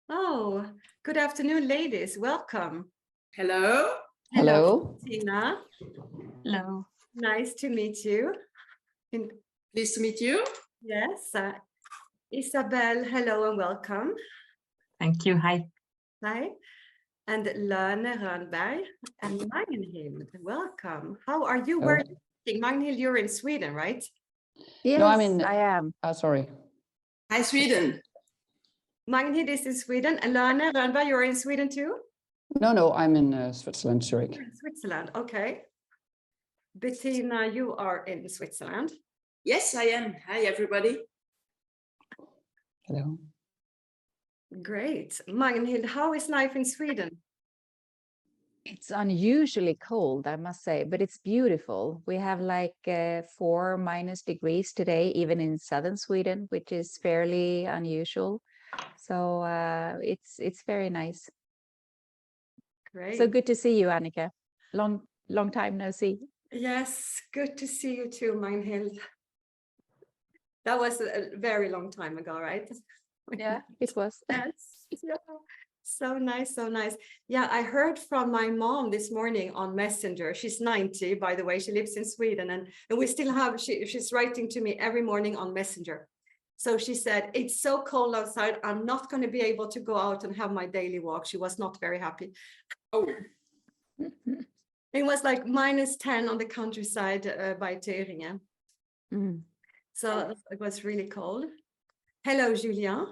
Oh, good afternoon, ladies. Welcome. Hello. Hello. Tina. Hello. Nice to meet you. Pleased to meet you. Yes. Isabel, hello and welcome. Thank you. Hi. Hi. And Lene Rönnberg and Magnhild, welcome. How are you? Where are you sitting? Magnhild, you're in Sweden, right? Yes, No, I'm in. I am. Sorry. Hi, Sweden. Magnhild is in Sweden. And Lene Rönnberg, you're in Sweden too? No, I'm in Switzerland, Zurich. You're in Switzerland, okay. Bettina, you are in Switzerland. Yes, I am. Hi, everybody. Hello. Great. Magnhild, how is life in Sweden? It's unusually cold, I must say, but it's beautiful. We have like 4 degrees today, even in southern Sweden, which is fairly unusual. So it's very nice. Great. So good to see you, Annika. Long time no see. Yes, good to see you too, Magnhild. That was a very long time ago, right? Yeah, it was. Yes. Yeah. So nice, so nice. Yeah, I heard from my mom this morning on Messenger. She's 90, by the way. She lives in Sweden, and we still have, she's writing to me every morning on Messenger. So she said, it's so cold outside. I'm not going to be able to go out and have my daily walk. She was not very happy. Oh, It was like -10 on the countryside by Töringen. So it was really cold. Hello, Julien.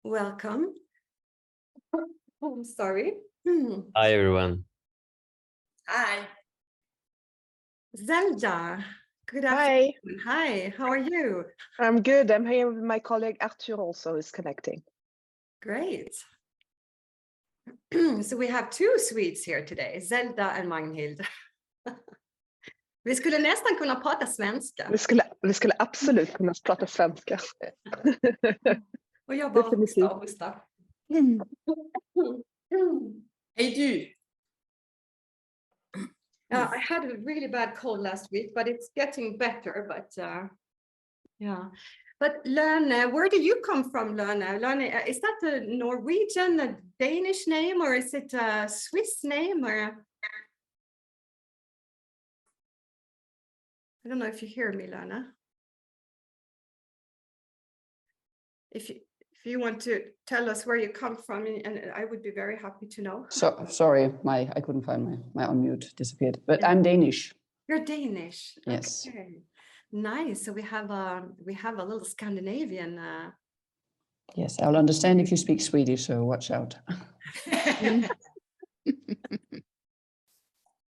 Welcome. Oh, sorry. Hi, everyone. hi. Zelda. Good Hi, afternoon. Hi, how are you? I'm good. I'm here with my colleague Arthur also is connecting. Great. So we have two Swedes here today, Zelda and Magnhild. Vi skulle nästan kunna prata svenska. Vi skulle absolut kunna prata svenska. Och jag bara Definitivt. hostar. Hey, du. I had a really bad cold last week, but it's getting better. But yeah. But Lene, where do you come from, Lene? Lene, is that a Norwegian, a Danish name, or is it a Swiss name? Or I don't know if you hear me, Lene. If you want to tell us where you come from, and I would be very happy to know. So sorry, I couldn't find my unmute disappeared. But I'm Danish. You're Danish. Yes. Okay. Nice. So we have a little Scandinavian. Yes, I'll understand if you speak Swedish. So watch out.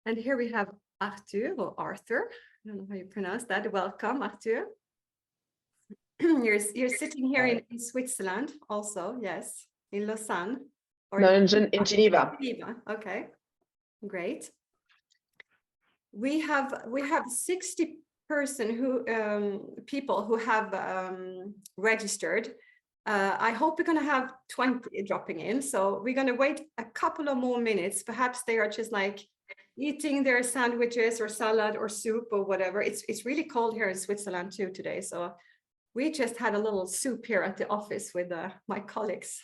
And here we have Arthur or Arthur. I don't know how you pronounce that. Welcome, Arthur. You're sitting here in Switzerland also, yes, in Lausanne. Or No, in Geneva. Geneva. Okay, great. We have 60 people who have registered. I hope we're going to have 20 dropping in. So we're going to wait a couple of more minutes. Perhaps they are just like eating their sandwiches or salad or soup or whatever. It's really cold here in Switzerland too today. So we just had a little soup here at the office with my colleagues.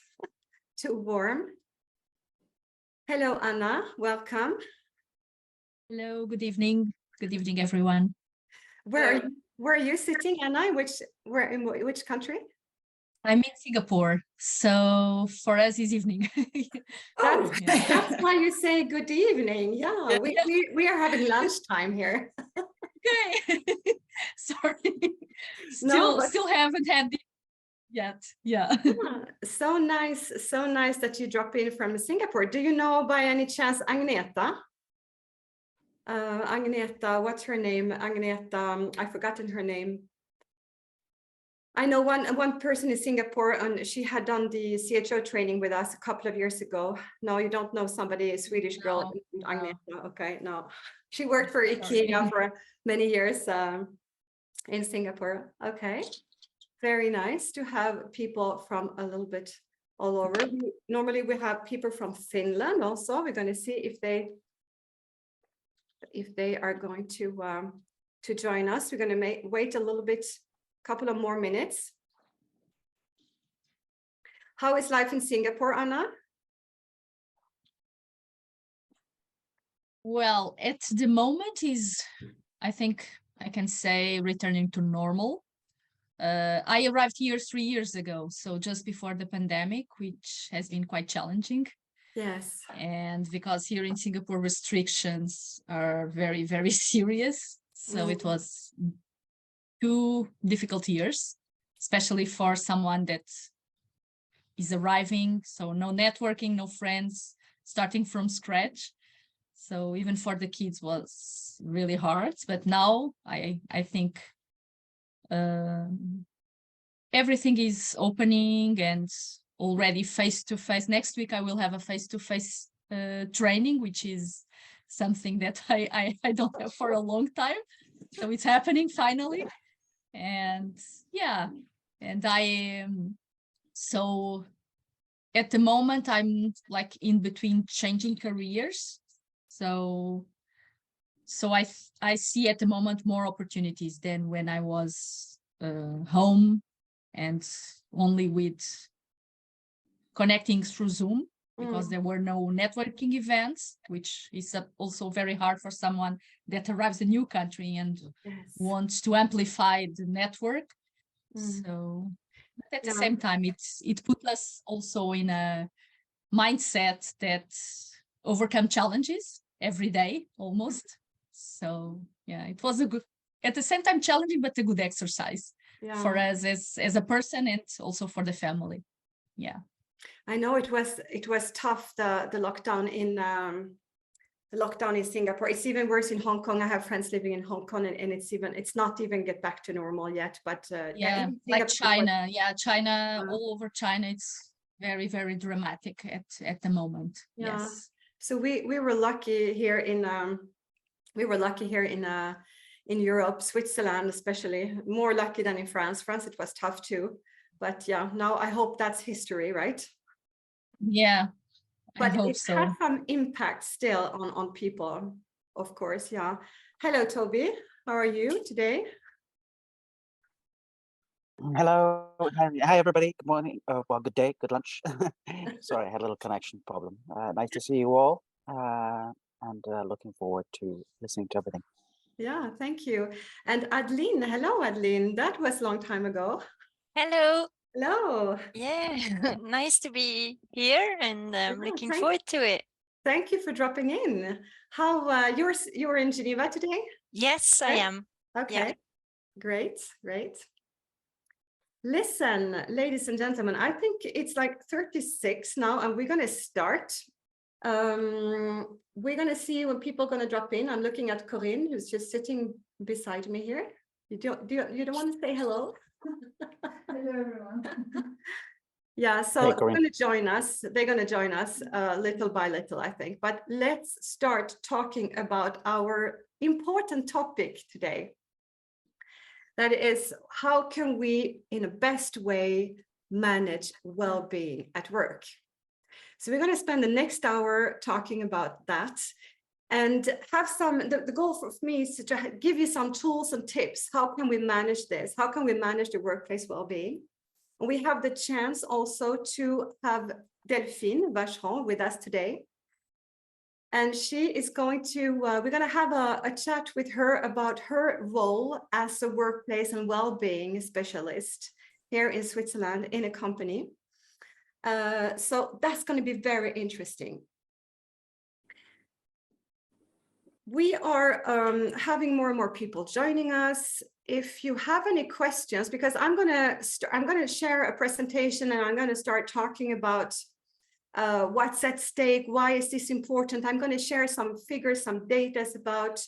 Too warm. Hello, Anna. Welcome. Hello. Good evening. Good evening, everyone. Where are you sitting, Anna? In which country? I'm in Singapore, so for us it's evening. That's why you say good evening. Yeah, we are having lunchtime here. Okay. Sorry. No, but- Still haven't had it yet. Yeah. So nice that you drop in from Singapore. Do you know by any chance Agneta? Agneta, what's her name? Agneta, I've forgotten her name. I know one person in Singapore, and she had done the CHO training with us a couple of years ago. No, you don't know somebody, a Swedish girl, No. Agneta. Okay, no. She worked for IKEA for many years in Singapore. Okay, very nice to have people from a little bit all over. Normally we have people from Finland also. We're going to see if they are going to join us. We're going to wait a little bit, couple of more minutes. How is life in Singapore, Anna? Well, at the moment I think I can say, returning to normal. I arrived here 3 years ago, so just before the pandemic, which has been quite challenging. Yes. And because here in Singapore, restrictions are very, very serious. So it was 2 difficult years, especially for someone that is arriving. So no networking, no friends, starting from scratch. So even for the kids was really hard. But now I think everything is opening and already face-to-face. Next week, I will have a face-to-face training, which is something that I don't have for a long time. So it's happening finally. And yeah, and so at the moment, I'm like in between changing careers. So I see at the moment more opportunities than when I was home and only with connecting through Zoom, because there were no networking events, which is also very hard for someone that arrives a new country and wants to amplify the network. So but at the same time, it put us also in a mindset that overcome challenges every day almost. So yeah, it was a good, at the same time challenging, but a good exercise for us as a person and also for the family. Yeah, I know it was tough, the lockdown in Singapore. It's even worse in Hong Kong. I have friends living in Hong Kong, and it's not even get back to normal yet. But yeah, like China, China, all over China, it's very, very dramatic at the moment. Yes. So we were lucky here in in Europe, Switzerland especially, more lucky than in France. France, it was tough too. But yeah, now I hope that's history, right? Yeah, but I hope it so. has some impact still on people, of course. Yeah. Hello, Toby. How are you today? Hello. Hi, everybody. Good morning. Well, good day, good lunch. Sorry, I had a little connection problem. Nice to see you all, and looking forward to listening to everything. Yeah, thank you. And Adeline, hello, Adeline. That was a long time ago. Hello. Hello. Yeah, nice to be here, and I'm looking forward to it. Thank you for dropping in. How you're in Geneva today? Yes, I am. Okay, yeah. Great. Listen, ladies and gentlemen, I think it's like 36 now, and we're going to start. We're going to see when people are going to drop in. I'm looking at Corinne, who's just sitting beside me here. You don't want to say hello? Hello, everyone. Yeah, so they're going to join us. They're going to join us little by little, I think. But let's start talking about our important topic today. That is, how can we, in a best way, manage well-being at work? So we're going to spend the next hour talking about that and have the goal for me is to give you some tools and tips. How can we manage this? How can we manage the workplace well-being? We have the chance also to have Delphine Vacheron with us today. And she is going to, we're going to have a chat with her about her role as a workplace and well-being specialist here in Switzerland in a company. So that's going to be very interesting. We are having more and more people joining us. If you have any questions, because I'm going to share a presentation and I'm going to start talking about what's at stake, why is this important? I'm going to share some figures, some data about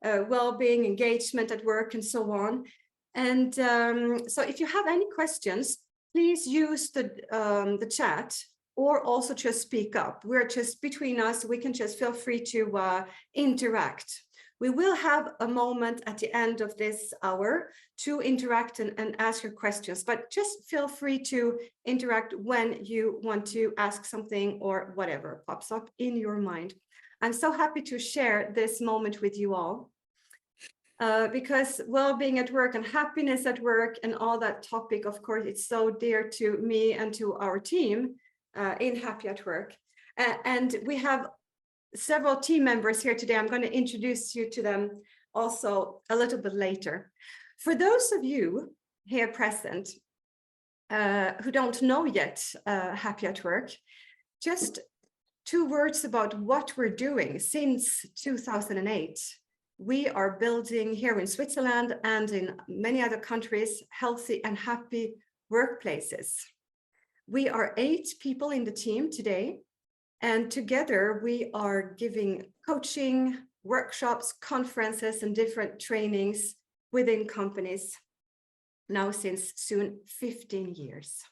well-being, engagement at work, and so on. And so if you have any questions, please use the chat or also just speak up. We're just between us, we can just feel free to interact. We will have a moment at the end of this hour to interact and ask your questions, but just feel free to interact when you want to ask something or whatever pops up in your mind. I'm so happy to share this moment with you all. because well-being at work and happiness at work and all that topic, of course, it's so dear to me and to our team in Happy at Work. And we have several team members here today. I'm going to introduce you to them also a little bit later. For those of you here present who don't know yet Happy at Work, just 2 words about what we're doing. Since 2008, we are building here in Switzerland and in many other countries healthy and happy workplaces. We are 8 people in the team today, and together we are giving coaching, workshops, conferences, and different trainings within companies now since soon 15 years.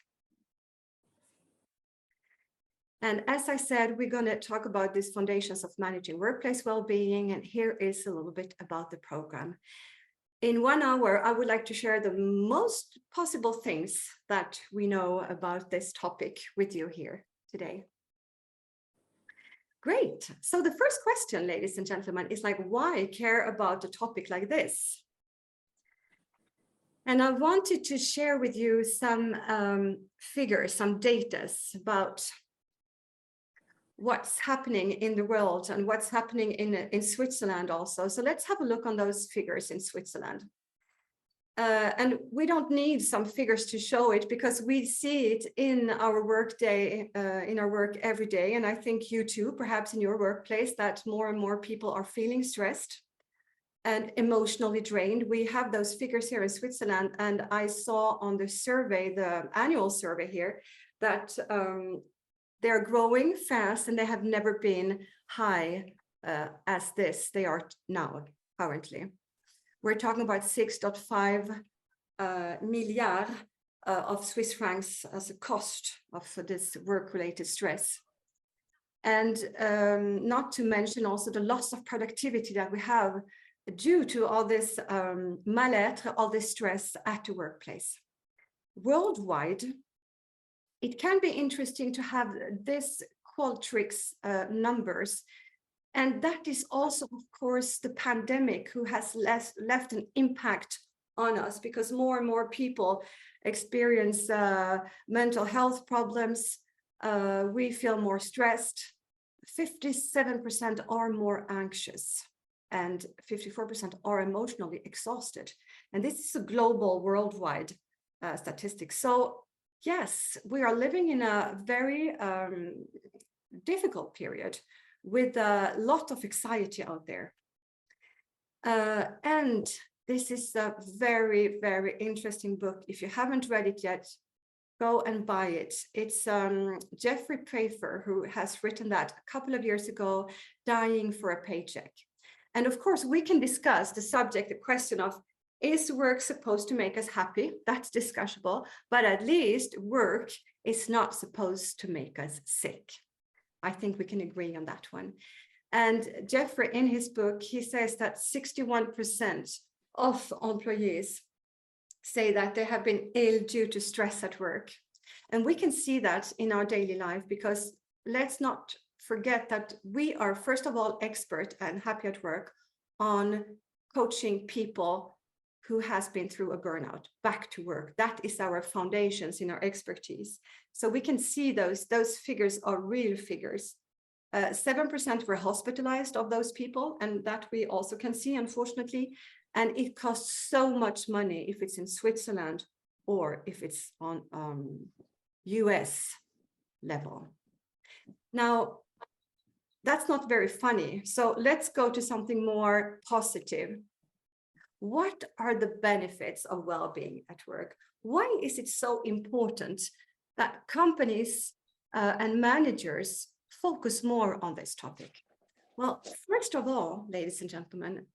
And as I said, we're going to talk about these foundations of managing workplace well-being, and here is a little bit about the program. In 1 hour, I would like to share the most possible things that we know about this topic with you here today. Great. So the first question, ladies and gentlemen, is like, why care about a topic like this? And I wanted to share with you some figures, some data about what's happening in the world and what's happening in Switzerland also. So let's have a look on those figures in Switzerland. And we don't need some figures to show it because we see it in our work day, in our work every day. And I think you too, perhaps in your workplace, that more and more people are feeling stressed and emotionally drained. We have those figures here in Switzerland. And I saw on the survey, the annual survey here, that they're growing fast and they have never been high as this they are now currently. We're talking about 6.5 milliard of Swiss francs as a cost of this work-related stress. And not to mention also the loss of productivity that we have due to all this mal-être, all this stress at the workplace. Worldwide, it can be interesting to have this Qualtrics numbers. And that is also, of course, the pandemic who has left an impact on us because more and more people experience mental health problems. We feel more stressed. 57% are more anxious and 54% are emotionally exhausted. And this is a global, worldwide statistic. So yes, we are living in a very difficult period with a lot of anxiety out there. And this is a very, very interesting book. If you haven't read it yet, go and buy it. It's Jeffrey Pfeiffer who has written that a couple of years ago, Dying for a Paycheck. And of course, we can discuss the subject, the question of, is work supposed to make us happy? That's discussable, but at least work is not supposed to make us sick. I think we can agree on that one. And Jeffrey, in his book, he says that 61% of employees say that they have been ill due to stress at work. And we can see that in our daily life because let's not forget that we are, first of all, expert and Happy at Work on coaching people who has been through a burnout back to work. That is our foundations in our expertise. So we can see those figures are real figures. 7% were hospitalized of those people, and that we also can see, unfortunately. And it costs so much money if it's in Switzerland or if it's on US level. Now, that's not very funny. So let's go to something more positive. What are the benefits of well-being at work? Why is it so important that companies and managers focus more on this topic? Well, first of all, ladies and gentlemen,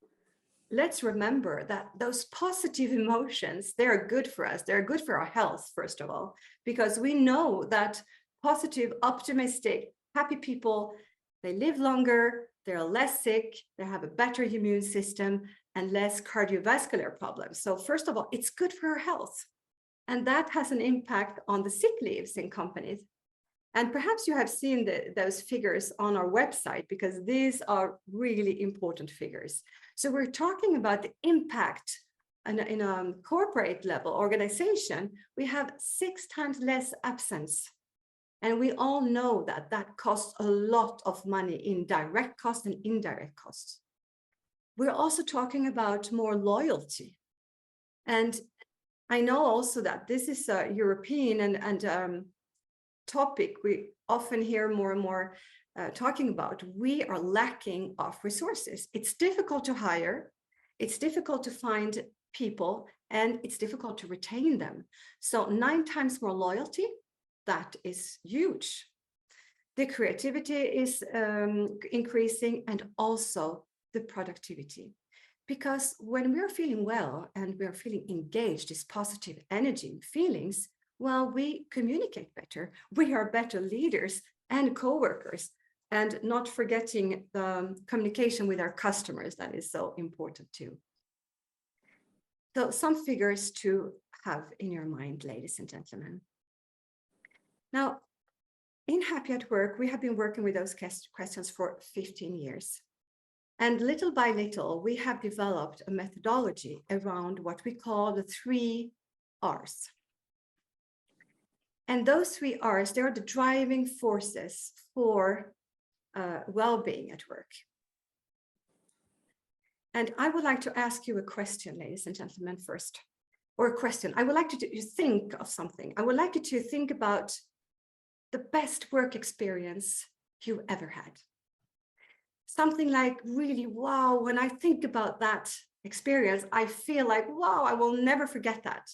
let's remember that those positive emotions, they are good for us. They're good for our health, first of all, because we know that positive, optimistic, happy people, they live longer, they're less sick, they have a better immune system and less cardiovascular problems. So first of all, it's good for our health. And that has an impact on the sick leaves in companies. And perhaps you have seen those figures on our website because these are really important figures. So we're talking about the impact in a corporate level organization. We have 6 times less absence. And we all know that that costs a lot of money in direct costs and indirect costs. We're also talking about more loyalty. And I know also that this is a European and topic we often hear more and more talking about. We are lacking of resources. It's difficult to hire. It's difficult to find people, and it's difficult to retain them. So 9 times more loyalty, that is huge. The creativity is increasing, and also the productivity. Because when we're feeling well and we're feeling engaged, this positive energy feelings, well, we communicate better. We are better leaders and co-workers, and not forgetting the communication with our customers. That is so important too. So some figures to have in your mind, ladies and gentlemen. Now, in Happy at Work, we have been working with those questions for 15 years. And little by little, we have developed a methodology around what we call the 3 R's. And those 3 R's, they are the driving forces for well-being at work. And I would like to ask you a question, ladies and gentlemen, first. Or a question. I would like you to think of something. I would like you to think about the best work experience you ever had. Something like really, wow, when I think about that experience, I feel like, wow, I will never forget that.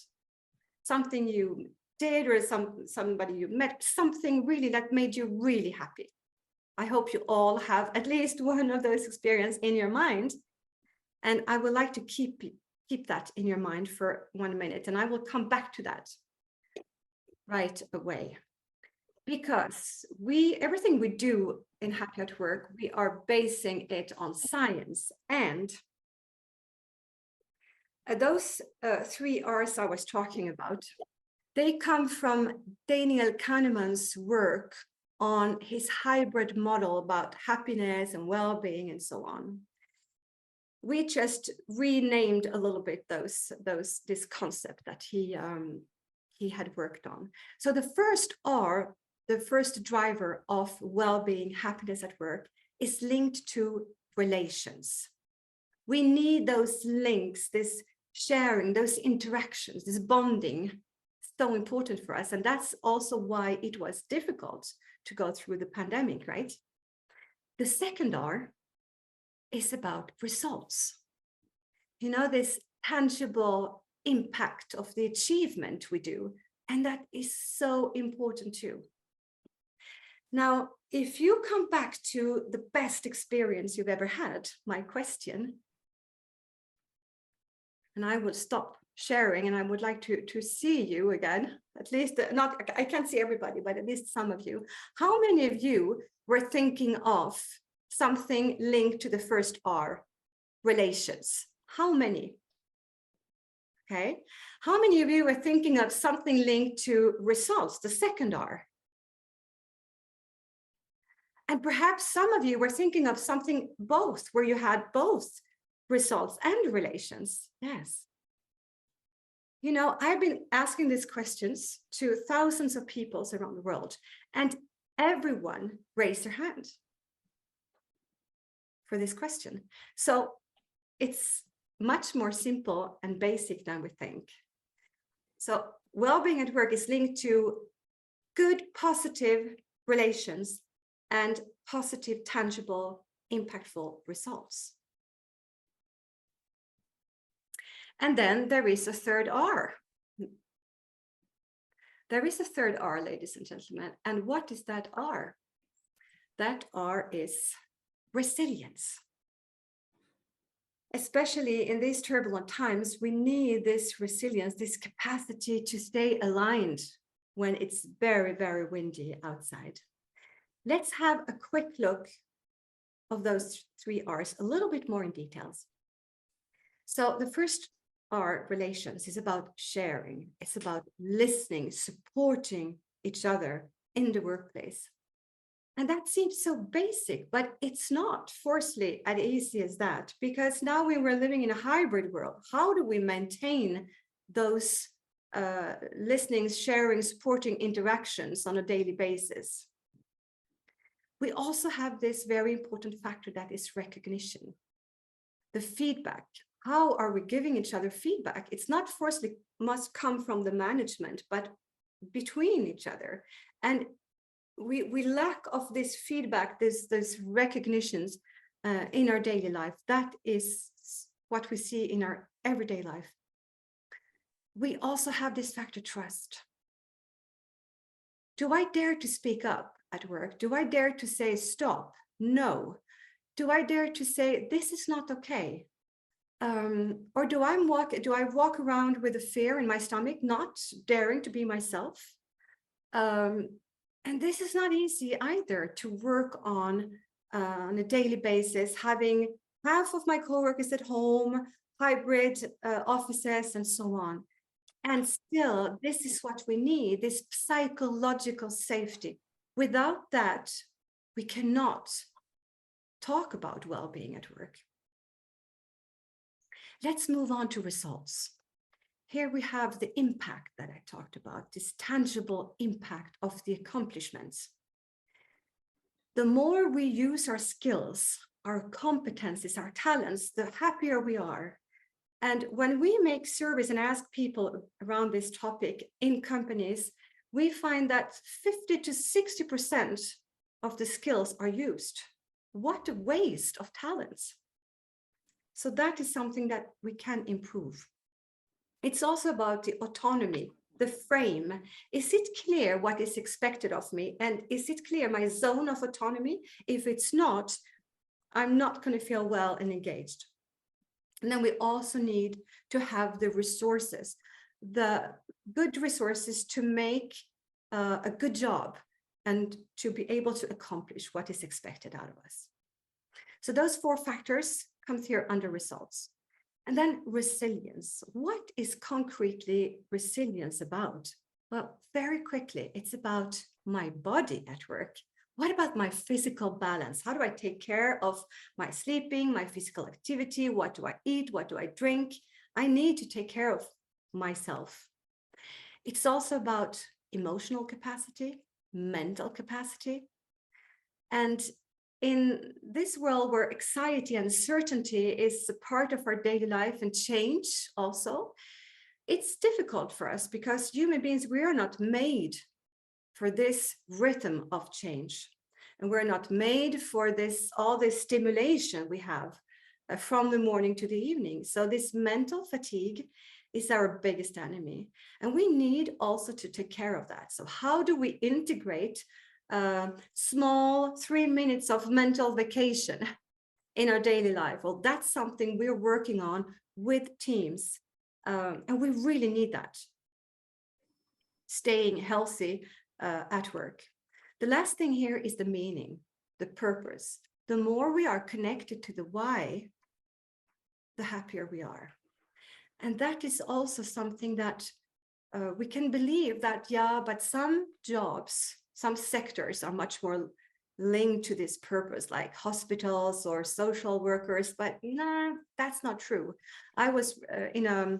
Something you did, or somebody you met, something really that made you really happy. I hope you all have at least one of those experiences in your mind. And I would like to keep that in your mind for 1 minute, and I will come back to that right away. Because everything we do in Happy at Work, we are basing it on science. And those 3 R's I was talking about, they come from Daniel Kahneman's work on his hybrid model about happiness and well-being and so on. We just renamed a little bit this concept that he had worked on. So the first R, the first driver of well-being, happiness at work, is linked to relations. We need those links, this sharing, those interactions, this bonding, so important for us. And that's also why it was difficult to go through the pandemic, right? The second R is about results. You know, this tangible impact of the achievement we do. And that is so important too. Now, if you come back to the best experience you've ever had, my question, and I will stop sharing, and I would like to see you again, at least I can't see everybody, but at least some of you. How many of you were thinking of something linked to the first R, relations? How many? Okay. How many of you were thinking of something linked to results, the second R? And perhaps some of you were thinking of something both, where you had both results and relations. Yes. You know, I've been asking these questions to thousands of people around the world, and everyone raised their hand for this question. So it's much more simple and basic than we think. So well-being at work is linked to good, positive relations and positive, tangible, impactful results. And then there is a third R. There is a third R, ladies and gentlemen. And what is that R? That R is resilience. Especially in these turbulent times, we need this resilience, this capacity to stay aligned when it's very, very windy outside. Let's have a quick look of those 3 R's a little bit more in details. So the first R, relations, is about sharing. It's about listening, supporting each other in the workplace. And that seems so basic, but it's not forcefully as easy as that, because now when we're living in a hybrid world, how do we maintain those listening, sharing, supporting interactions on a daily basis? We also have this very important factor that is recognition, the feedback. How are we giving each other feedback? It's not forcefully must come from the management, but between each other. And we lack of this feedback, this recognitions in our daily life. That is what we see in our everyday life. We also have this factor trust. Do I dare to speak up at work? Do I dare to say stop? No. Do I dare to say this is not okay? Or do I walk around with a fear in my stomach, not daring to be myself? And this is not easy either to work on a daily basis, having half of my coworkers at home, hybrid offices, and so on. And still, this is what we need, this psychological safety. Without that, we cannot talk about well-being at work. Let's move on to results. Here we have the impact that I talked about, this tangible impact of the accomplishments. The more we use our skills, our competencies, our talents, the happier we are. And when we make surveys and ask people around this topic in companies, we find that 50 to 60% of the skills are used. What a waste of talents. So that is something that we can improve. It's also about the autonomy, the frame. Is it clear what is expected of me? And is it clear my zone of autonomy? If it's not, I'm not going to feel well and engaged. And then we also need to have the resources, the good resources to make a good job and to be able to accomplish what is expected out of us. So those 4 factors come here under results. And then resilience. What is concretely resilience about? Well, very quickly, it's about my body at work. What about my physical balance? How do I take care of my sleeping, my physical activity? What do I eat? What do I drink? I need to take care of myself. It's also about emotional capacity, mental capacity. And in this world where anxiety and uncertainty is a part of our daily life and change also, it's difficult for us because human beings, we are not made for this rhythm of change. And we're not made for this, all this stimulation we have from the morning to the evening. So this mental fatigue is our biggest enemy. And we need also to take care of that. So how do we integrate small 3 minutes of mental vacation in our daily life? Well, that's something we're working on with teams. And we really need that. Staying healthy at work. The last thing here is the meaning, the purpose. The more we are connected to the why, the happier we are. And that is also something that we can believe that, yeah, but some jobs, some sectors are much more linked to this purpose, like hospitals or social workers, but no, that's not true. I was in a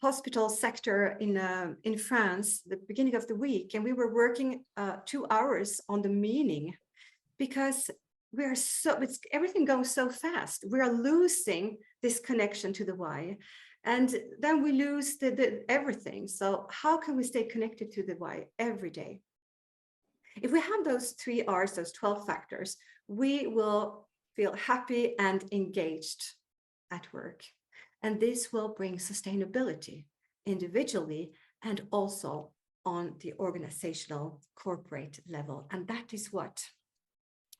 hospital sector in France, the beginning of the week, and we were working 2 hours on the meaning because we are everything goes so fast. We are losing this connection to the why, and then we lose the everything. So how can we stay connected to the why every day? If we have those 3 R's, those 12 factors, we will feel happy and engaged at work. And this will bring sustainability individually and also on the organizational corporate level. And that is what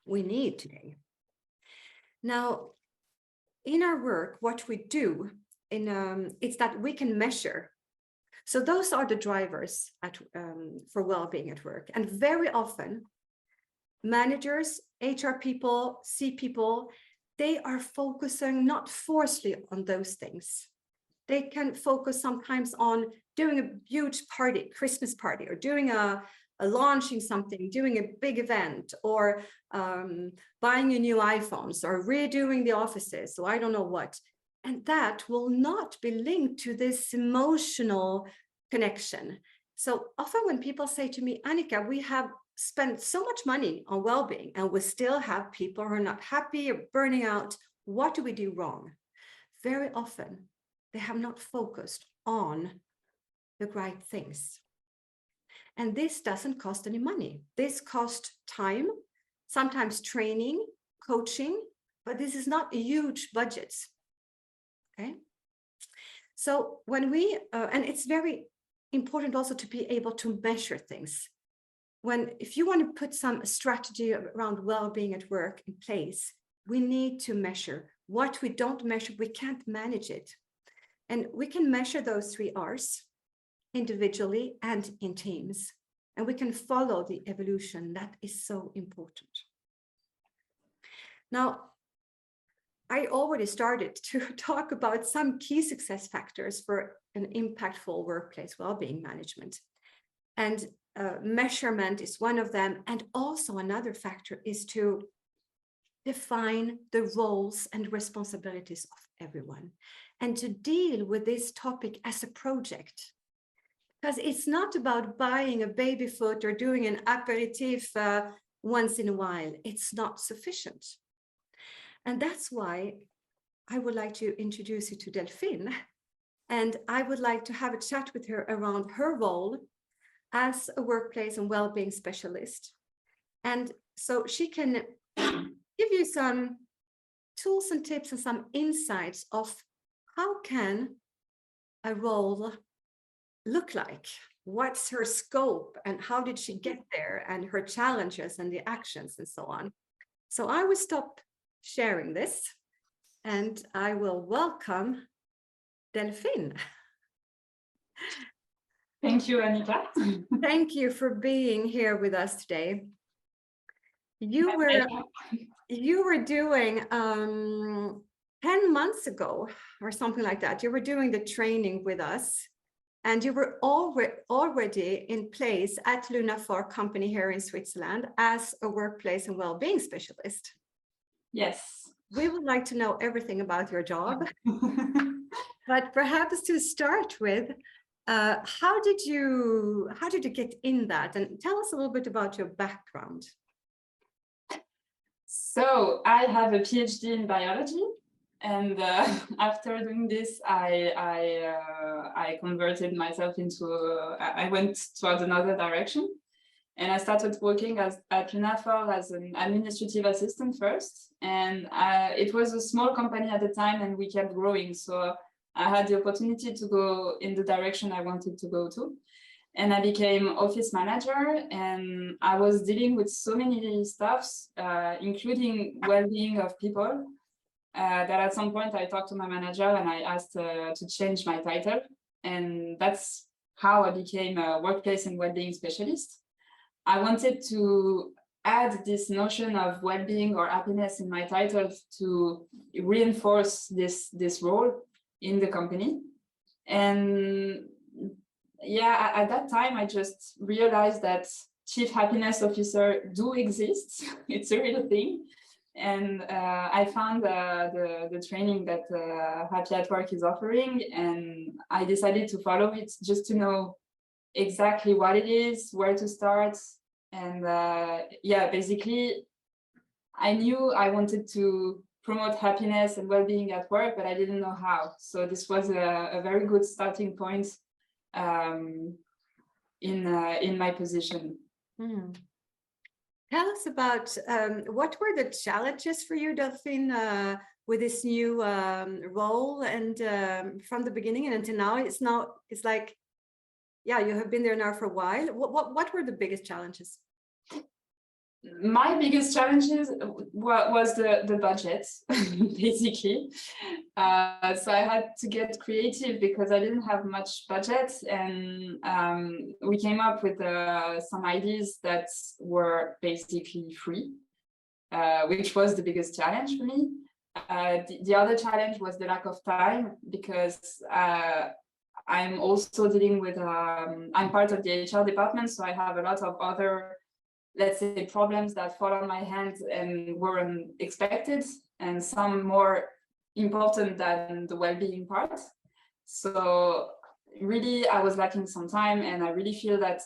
we need today. Now, in our work, what we do it's that we can measure. So those are the drivers for well-being at work. And very often, managers, HR people, C people, they are focusing not forcefully on those things. They can focus sometimes on doing a huge party, Christmas party, or doing a launching something, doing a big event, or buying a new iPhones, or redoing the offices, so I don't know what. And that will not be linked to this emotional connection. So often when people say to me, Annika, we have spent so much money on well-being and we still have people who are not happy or burning out, what do we do wrong? Very often they have not focused on the right things. And this doesn't cost any money. This costs time, sometimes training, coaching, but this is not huge budgets. Okay. So when we, and it's very important also to be able to measure things. If you want to put some strategy around well-being at work in place, we need to measure. What we don't measure, we can't manage it. And we can measure those 3 R's individually and in teams. And we can follow the evolution. That is so important. Now, I already started to talk about some key success factors for an impactful workplace well-being management. And measurement is one of them. And also another factor is to define the roles and responsibilities of everyone and to deal with this topic as a project. Because it's not about buying a baby foot or doing an aperitif once in a while. It's not sufficient. And that's why I would like to introduce you to Delphine. And I would like to have a chat with her around her role as a workplace and well-being specialist. And so she can give you some tools and tips and some insights of how can a role look like? What's her scope and how did she get there, and her challenges and the actions and so on. So I will stop sharing this and I will welcome Delphine. Thank you, Annika. Thank you for being here with us today. You were doing 10 months ago or something like that, you were doing the training with us, and you were already in place at Lunaphore company here in Switzerland as a workplace and well-being specialist. Yes. We would like to know everything about your job, but perhaps to start with, how did you get in that? And tell us a little bit about your background. So I have a PhD in biology, and after doing this, I converted myself into. I went towards another direction, and I started working at Lunaphore as an administrative assistant first. And it was a small company at the time, and we kept growing. So I had the opportunity to go in the direction I wanted to go to. And I became office manager, and I was dealing with so many stuffs, including well-being of people, that at some point I talked to my manager and I asked to change my title. And that's how I became a workplace and well-being specialist. I wanted to add this notion of well-being or happiness in my title to reinforce this role in the company. And yeah, at that time, I just realized that chief happiness officer do exist. It's a real thing. And I found the training that Happy at Work is offering, and I decided to follow it just to know exactly what it is, where to start. And yeah, basically, I knew I wanted to promote happiness and well-being at work, but I didn't know how. So this was a very good starting point in my position. Mm. Tell us about what were the challenges for you, Delphine, with this new role, and from the beginning and until now. It's like, yeah, you have been there now for a while. What were the biggest challenges? My biggest challenges was the budget, basically. So I had to get creative because I didn't have much budget, and we came up with some ideas that were basically free, which was the biggest challenge for me. The other challenge was the lack of time, because I'm also dealing with, I'm part of the HR department, so I have a lot of other, let's say, problems that fall on my hands and weren't expected, and some more important than the well-being part. So really, I was lacking some time, and I really feel that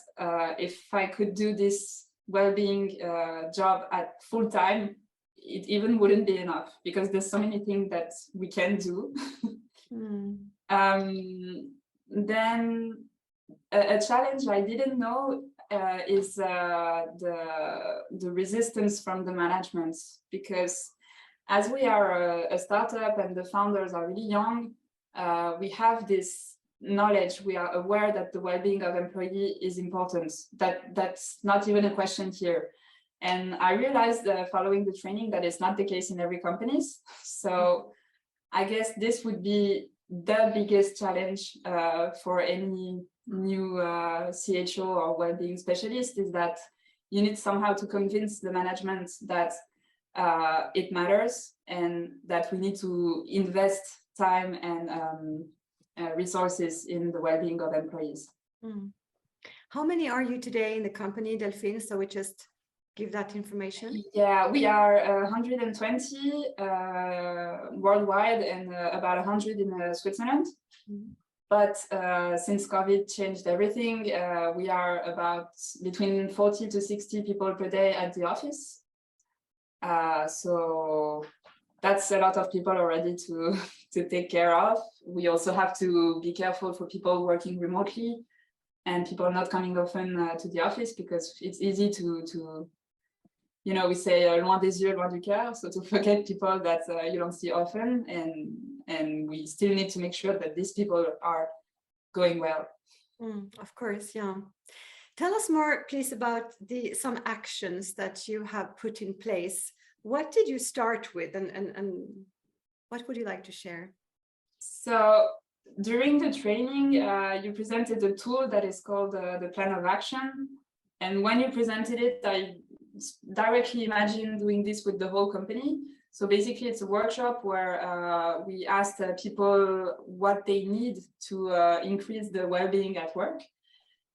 if I could do this well-being job at full time, it even wouldn't be enough, because there's so many things that we can do. Then a challenge I didn't know is the resistance from the management, because as we are a startup and the founders are really young, we have this knowledge, we are aware that the well-being of employee is important, that's not even a question here. And I realized following the training that it's not the case in every company. So I guess this would be the biggest challenge for any new CHO or well-being specialist, is that you need somehow to convince the management that it matters and that we need to invest time and resources in the well-being of employees. How many are you today in the company, Delphine? So we just give that information. Yeah, we are 120 worldwide and about 100 in Switzerland. But since COVID changed everything, we are about between 40 to 60 people per day at the office. So that's a lot of people already to take care of. We also have to be careful for people working remotely and people not coming often to the office, because it's easy to you know, we say loin des yeux, loin du cœur, so to forget people that you don't see often, and we still need to make sure that these people are going well. Of course, yeah. Tell us more, please, about some actions that you have put in place. What did you start with, and what would you like to share? So during the training, you presented a tool that is called the Plan of Action. And when you presented it, I directly imagined doing this with the whole company. So basically, it's a workshop where we asked people what they need to increase the well-being at work.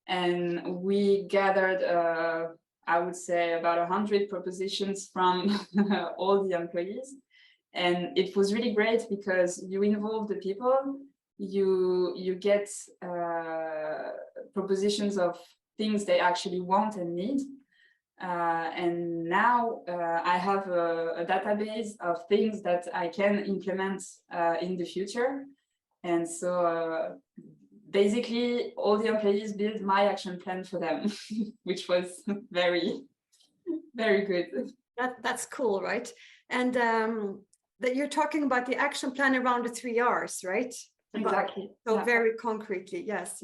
And we gathered, I would say, about 100 propositions from all the employees. And it was really great because you involve the people, you get propositions of things they actually want and need. And now I have a database of things that I can implement in the future. And so basically all the employees build my action plan for them, which was very, very good. That's cool, right? And that you're talking about the action plan around the 3 R's, right? Exactly. So yeah. very concretely, yes.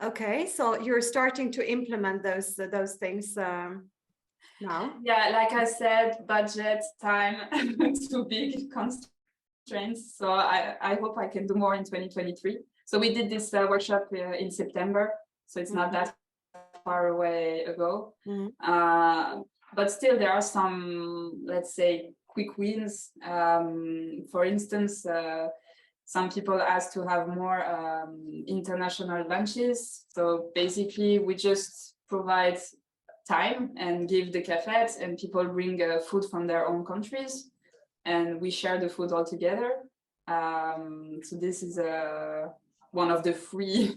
Okay, so you're starting to implement those things now. Yeah, like I said, budget, time, two big constraints. So I hope I can do more in 2023. So we did this workshop in September, so it's not that far away ago. But still, there are some, let's say, quick wins. For instance, some people ask to have more international lunches. So basically, we just provide time and give the cafés, and people bring food from their own countries, and we share the food all together. So this is one of the free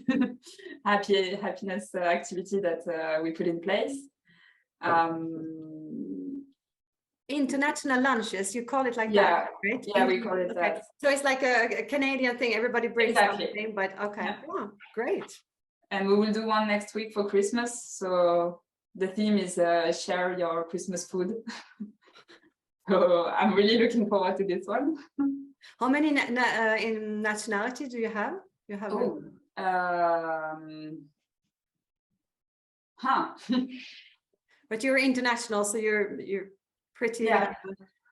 happiness activity that we put in place. International lunches, you call it like yeah, that, right? Yeah, we call it that. So it's like a Canadian thing, everybody brings something, but okay, yeah. Oh, great. And we will do one next week for Christmas. So the theme is share your Christmas food. So I'm really looking forward to this one. How many in nationality do you have? You have But you're international, so you're pretty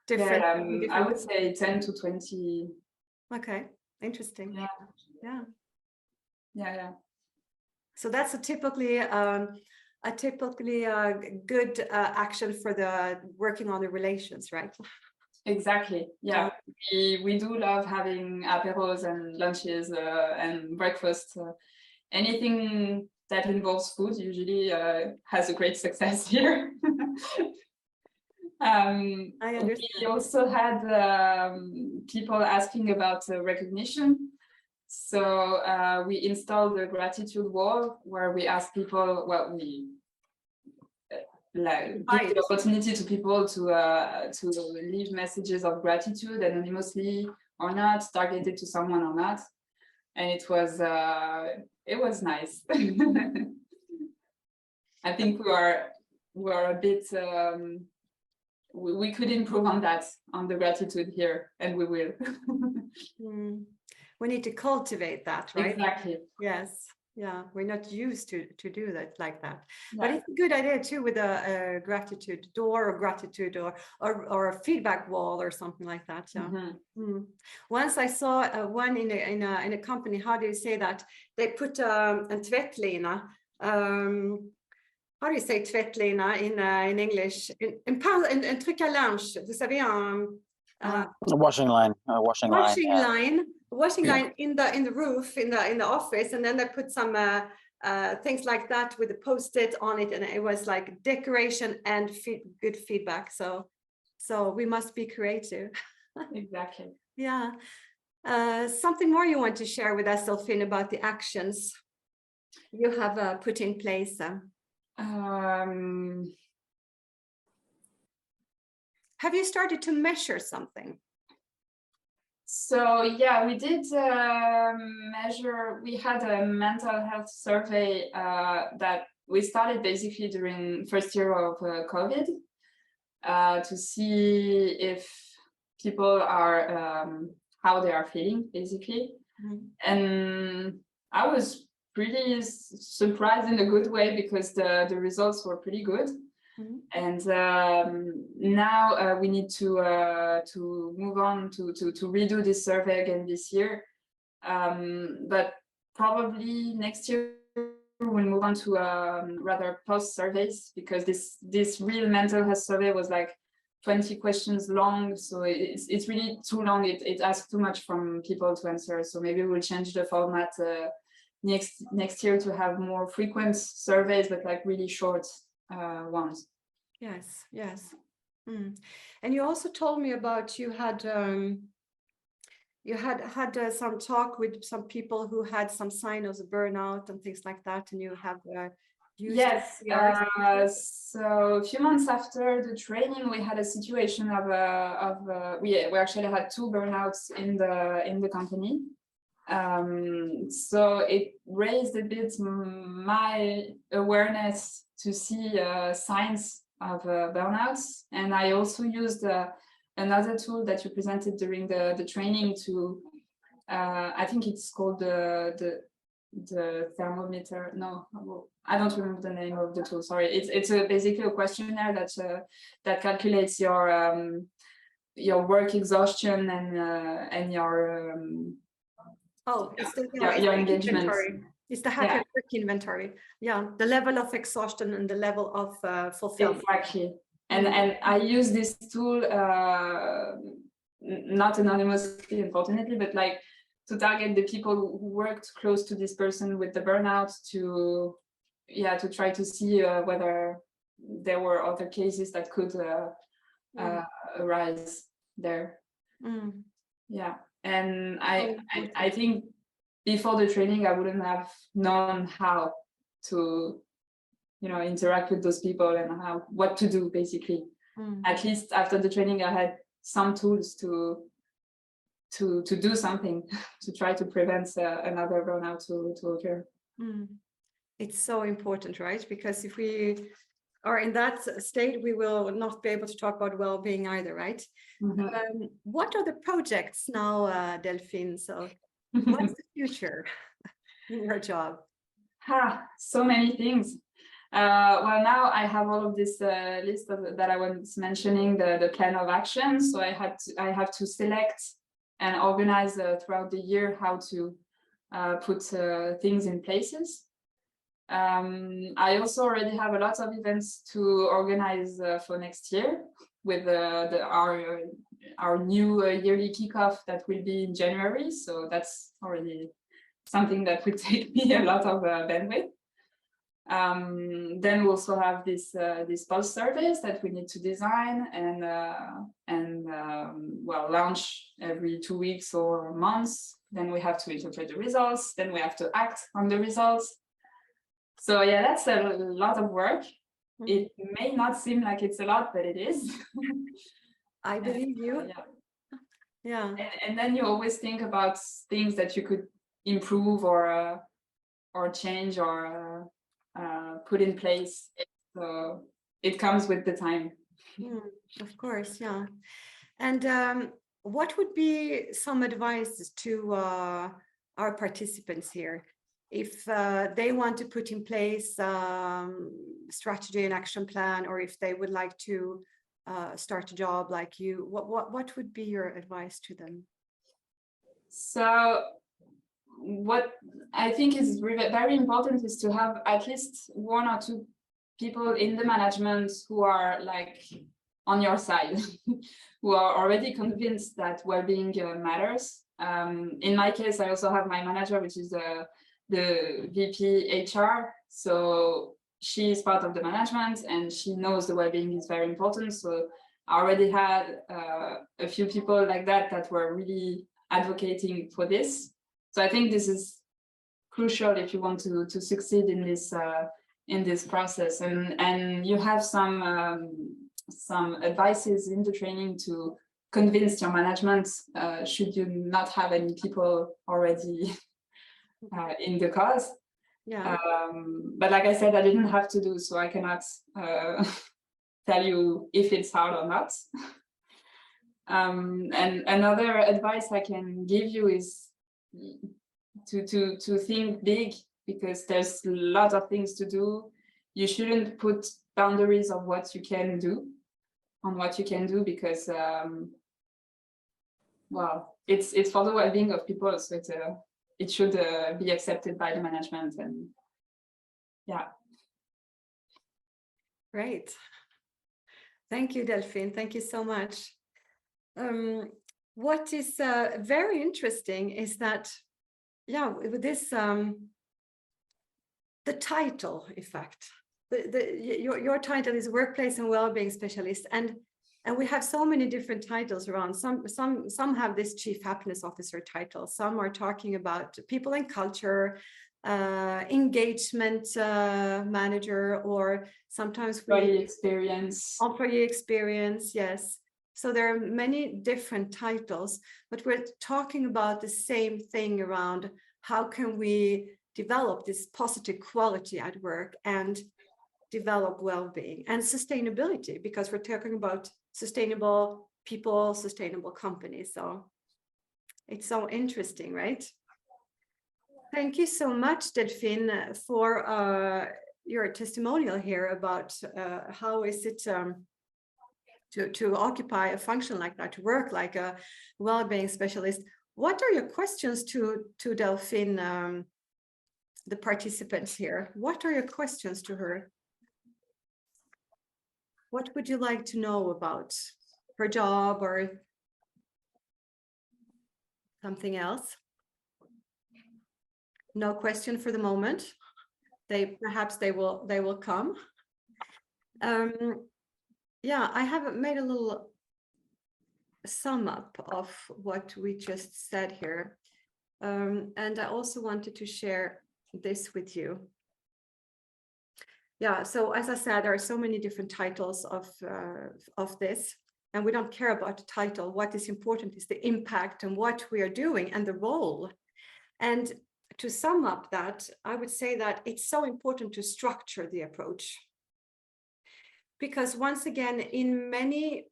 different. Yeah, I would say 10 to 20. Okay, interesting. Yeah. So that's a typically good action for the working on the relations, right? Exactly. Yeah, we do love having aperos and lunches and breakfast. Anything that involves food usually has a great success here. I understand. We also had people asking about recognition. So we installed a gratitude wall where we ask people, well, we give the opportunity to people to leave messages of gratitude anonymously or not, targeted to someone or not, and it was nice. I think we are a bit we could improve on that, on the gratitude here, and we will. We need to cultivate that, right? Exactly. Yes. Yeah, we're not used to do that like that. Yeah. But it's a good idea too, with a gratitude door or gratitude or a feedback wall or something like that. Yeah. Once I saw one in a company. How do you say that? They put a tvättlina. How do you say tvättlina in English? En truc à linge. Vous savez, A washing line. Washing line in the roof in the office, and then they put some things like that with a post-it on it, and it was like decoration and good feedback. So we must be creative. Exactly. Yeah. Something more you want to share with us, Delphine, about the actions you have put in place? Have you started to measure something? So yeah, we did measure. We had a mental health survey that we started basically during first year of COVID to see if people are how they are feeling basically. And I was pretty surprised in a good way because the results were pretty good. And now we need to move on to redo this survey again this year. But probably next year we'll move on to rather post surveys, because this real mental health survey was like 20 questions long, so it's really too long. It asks too much from people to answer. So maybe we'll change the format next year to have more frequent surveys, but like really short ones. Yes. And you also told me about you had some talk with some people who had some signs of burnout and things like that, and you have used. Yes. So a few months after the training, we had a situation of we actually had 2 burnouts in the company. So it raised a bit my awareness to see signs of burnouts, and I also used another tool that you presented during the training to I think it's called the thermometer. No, I don't remember the name of the tool. Sorry, it's basically a questionnaire that calculates your work exhaustion and your your engagement. Inventory. It's the happy work inventory. Yeah, the level of exhaustion and the level of fulfillment. Exactly. And I use this tool not anonymously, unfortunately, but like to target the people who worked close to this person with the burnout to try to see whether there were other cases that could arise there. Yeah. And I think before the training, I wouldn't have known how to, interact with those people and what to do basically. At least after the training, I had some tools to do something to try to prevent another burnout to occur. It's so important, right? Because if we are in that state, we will not be able to talk about well-being either, right? What are the projects now, Delphine? So what's the future in your job? So many things. Well, now I have all of this list that I was mentioning, the plan of action. So I have to select and organize throughout the year how to put things in places. I also already have a lot of events to organize for next year with our our new yearly kickoff that will be in January. So that's already something that would take me a lot of bandwidth. Then we also have this pulse surveys that we need to design and launch every 2 weeks or months. Then we have to interpret the results. Then we have to act on the results. So yeah, that's a lot of work. It may not seem like it's a lot, but it is. I believe you. Yeah. And then you always think about things that you could improve or change or put in place. So it comes with the time. Of course, yeah. And what would be some advice to our participants here if they want to put in place strategy and action plan, or if they would like to start a job like you? What would be your advice to them? So what I think is very important is to have at least 1 or 2 people in the management who are like on your side, who are already convinced that well-being matters. In my case, I also have my manager, which is the VP HR. So she is part of the management and she knows the well-being is very important. So I already had a few people like that were really advocating for this. So I think this is crucial if you want to succeed in this process. And you have some advices in the training to convince your management should you not have any people already in the cause. Yeah. But like I said, I didn't have to do, so I cannot tell you if it's hard or not. And another advice I can give you is to think big, because there's a lot of things to do. You shouldn't put boundaries of what you can do, because it's for the well-being of people, so it should be accepted by the management. And yeah. Great. Thank you, Delphine. Thank you so much. What is very interesting is that, with this, the title, in fact, your title is Workplace and Wellbeing Specialist, and we have so many different titles around. Some have this Chief Happiness Officer title. Some are talking about people and culture, engagement manager, or sometimes employee experience. Yes. So there are many different titles, but we're talking about the same thing around how can we develop this positive quality at work and develop well-being and sustainability, because we're talking about sustainable people, sustainable companies. So it's so interesting, right? Thank you so much, Delphine, for your testimonial here about how is it to occupy a function like that, to work like a well-being specialist. What are your questions to Delphine, the participants here? What are your questions to her? What would you like to know about her job or something else? No question for the moment. Perhaps they will come. Yeah, I have made a little sum up of what we just said here. And I also wanted to share this with you. Yeah, so as I said, there are so many different titles of this, and we don't care about the title. What is important is the impact and what we are doing and the role. And to sum up that, I would say that it's so important to structure the approach. Because once again, in many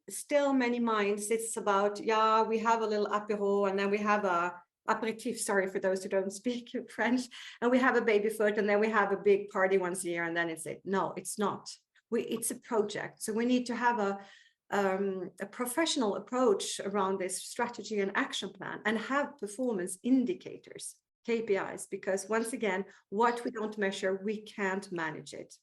minds, it's about, we have a little apéro, and then we have a apéritif, sorry for those who don't speak French, and we have a baby foot, and then we have a big party once a year, and then it's it. No, it's not. It's a project. So we need to have a professional approach around this strategy and action plan, and have performance indicators, KPIs, because once again, what we don't measure, we can't manage it.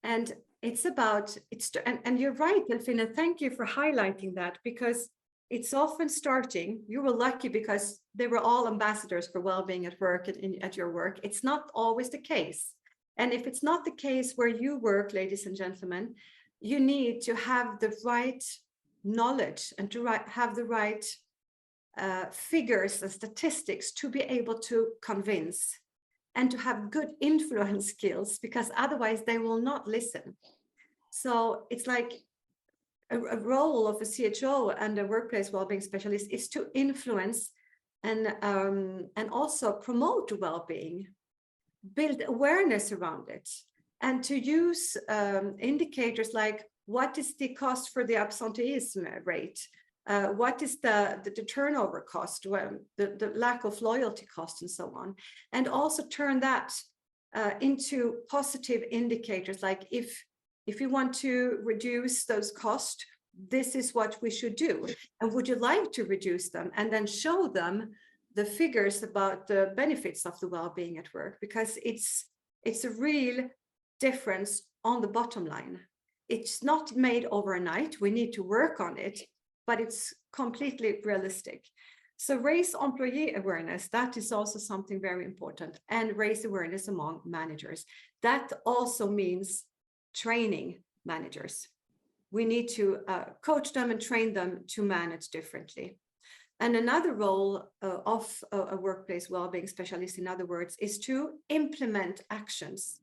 And it's about, and you're right, Delphine, thank you for highlighting that, because it's often starting, you were lucky because they were all ambassadors for well-being at work and at your work. It's not always the case. And if it's not the case where you work, ladies and gentlemen, you need to have the right knowledge and to have the right figures and statistics to be able to convince and to have good influence skills, because otherwise they will not listen. So it's like a role of a CHO and a workplace well-being specialist is to influence and also promote well-being, build awareness around it, and to use indicators like what is the cost for the absenteeism rate, what is the turnover cost, the lack of loyalty cost, and so on, and also turn that into positive indicators, like if you want to reduce those costs, this is what we should do. And would you like to reduce them? And then show them the figures about the benefits of the well-being at work, because it's a real difference on the bottom line. It's not made overnight. We need to work on it, but it's completely realistic. So raise employee awareness, that is also something very important, and raise awareness among managers. That also means training managers. We need to coach them and train them to manage differently. And another role of a workplace well-being specialist, in other words, is to implement actions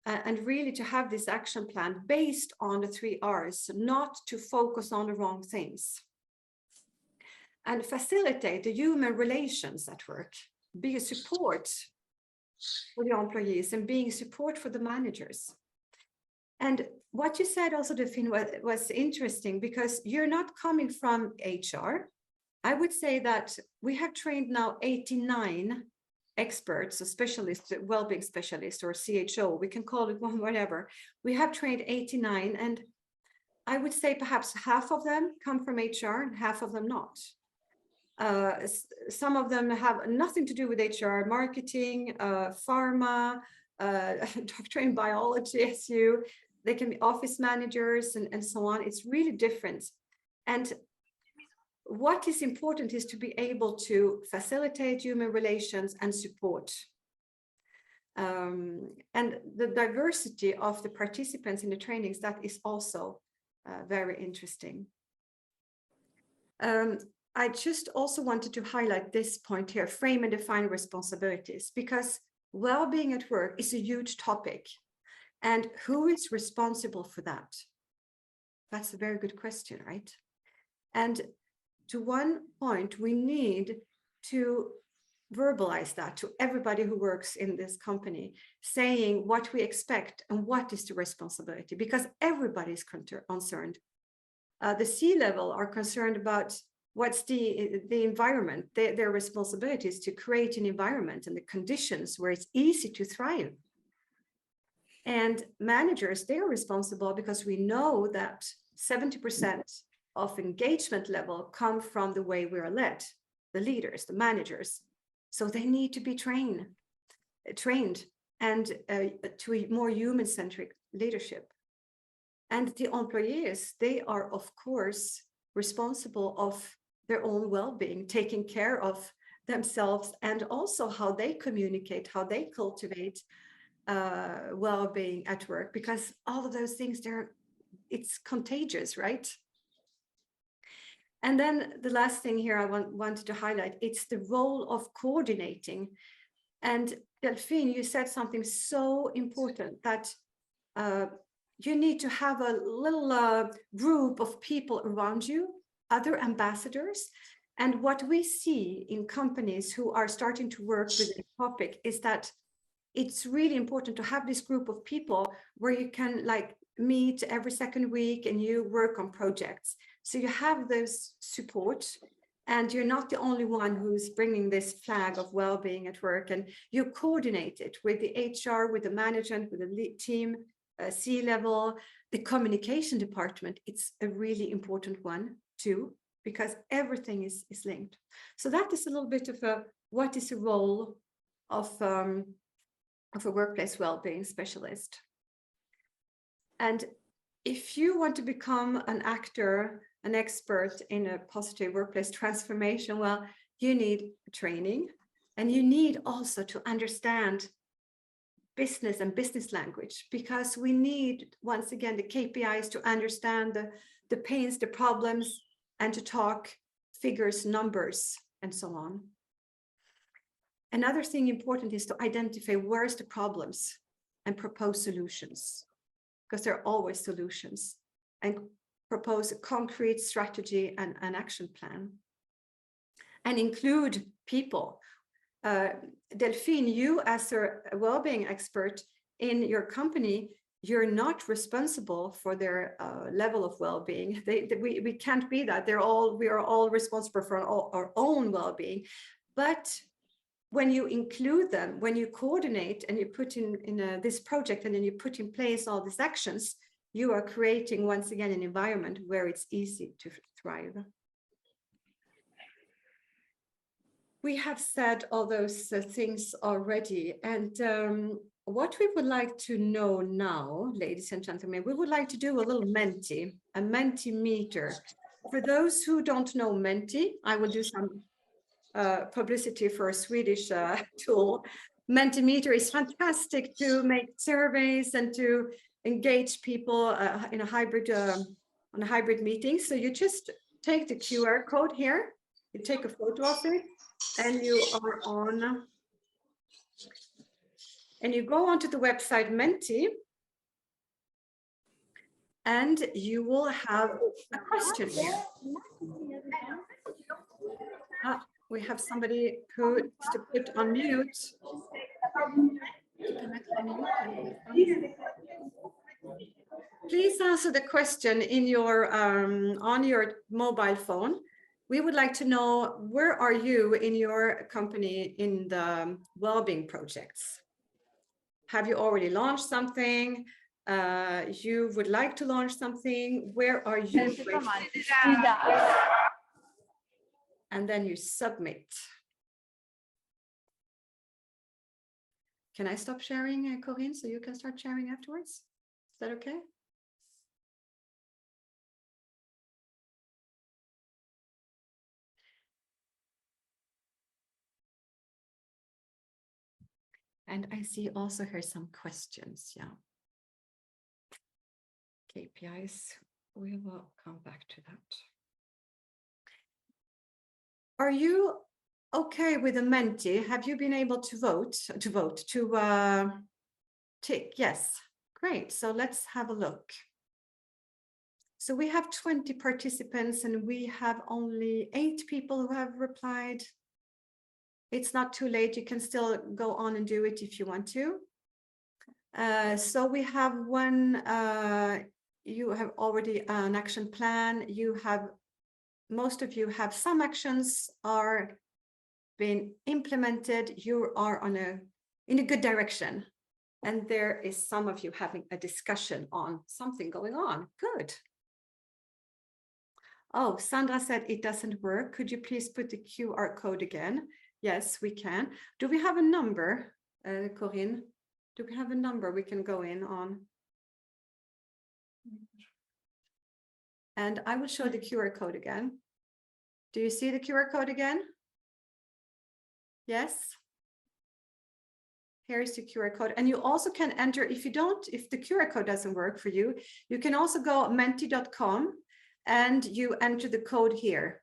and really to have this action plan based on the 3 R's, not to focus on the wrong things. And facilitate the human relations at work, be a support for the employees and being support for the managers. And what you said also, Delphine, was interesting, because you're not coming from HR. I would say that we have trained now 89 experts, or specialists, well-being specialists, or CHO, we can call it whatever. We have trained 89, and I would say perhaps half of them come from HR and half of them not. Some of them have nothing to do with HR, marketing, pharma, doctor in biology, SU. They can be office managers and so on. It's really different. And what is important is to be able to facilitate human relations and support. And the diversity of the participants in the trainings, that is also very interesting. I just also wanted to highlight this point here, frame and define responsibilities, because well-being at work is a huge topic. And who is responsible for that? That's a very good question, right? And to one point, we need to verbalize that to everybody who works in this company, saying what we expect and what is the responsibility, because everybody is concerned. The C-level are concerned about what's the environment. Their responsibility is to create an environment and the conditions where it's easy to thrive. And managers, they are responsible because we know that 70% of engagement level come from the way we are led, the leaders, the managers. So they need to be trained and to a more human-centric leadership. And the employees, they are, of course, responsible of their own well-being, taking care of themselves, and also how they communicate, how they cultivate well-being at work, because all of those things, it's contagious, right? And then the last thing here I wanted to highlight, it's the role of coordinating. And Delphine, you said something so important, that you need to have a little group of people around you, other ambassadors. And what we see in companies who are starting to work with the topic is that it's really important to have this group of people where you can like meet every second week and you work on projects. So you have those support, and you're not the only one who's bringing this flag of well-being at work, and you coordinate it with the HR, with the management, with the lead team, C-level, the communication department. It's a really important one too, because everything is linked. So that is a little bit of what is the role of a workplace well-being specialist. And if you want to become an actor an expert in a positive workplace transformation? Well, you need training, and you need also to understand business and business language, because we need, once again, the KPIs to understand the pains, the problems, and to talk figures, numbers, and so on. Another thing important is to identify where's the problems and propose solutions, because there are always solutions, and propose a concrete strategy and an action plan, and include people. Delphine, you as a well-being expert in your company, you're not responsible for their level of well-being. We can't be that. We are all responsible for our own well-being. But when you include them, when you coordinate and you put in this project, and then you put in place all these actions, you are creating, once again, an environment where it's easy to thrive. We have said all those things already, and what we would like to know now, ladies and gentlemen, we would like to do a little a Mentimeter. For those who don't know Menti, I will do some publicity for a Swedish tool. Mentimeter is fantastic to make surveys and to engage people in a hybrid on a hybrid meeting. So you just take the QR code here, you take a photo of it, and you are on, and you go onto the website Menti, and you will have a question here. We have somebody who is to put on mute. Please answer the question in your on your mobile phone. We would like to know, where are you in your company in the well-being projects? Have you already launched something? You would like to launch something? Where are you? And then you submit. Can I stop sharing, Corinne, so you can start sharing afterwards? Is that okay? And I see also here some questions, yeah. KPIs, we will come back to that. Are you okay with the Menti? Have you been able to tick? Yes, great. So let's have a look. So we have 20 participants and we have only 8 people who have replied. It's not too late. You can still go on and do it if you want to. So we have one, you have already an action plan. Most of you have some actions are being implemented. You are in a good direction. And there is some of you having a discussion on something going on. Good. Oh, Sandra said it doesn't work. Could you please put the QR code again? Yes, we can. Do we have a number, Corinne? Do we have a number we can go in on? And I will show the QR code again. Do you see the QR code again? Yes. Here's the QR code. And you also can enter, if the QR code doesn't work for you, you can also go menti.com and you enter the code here,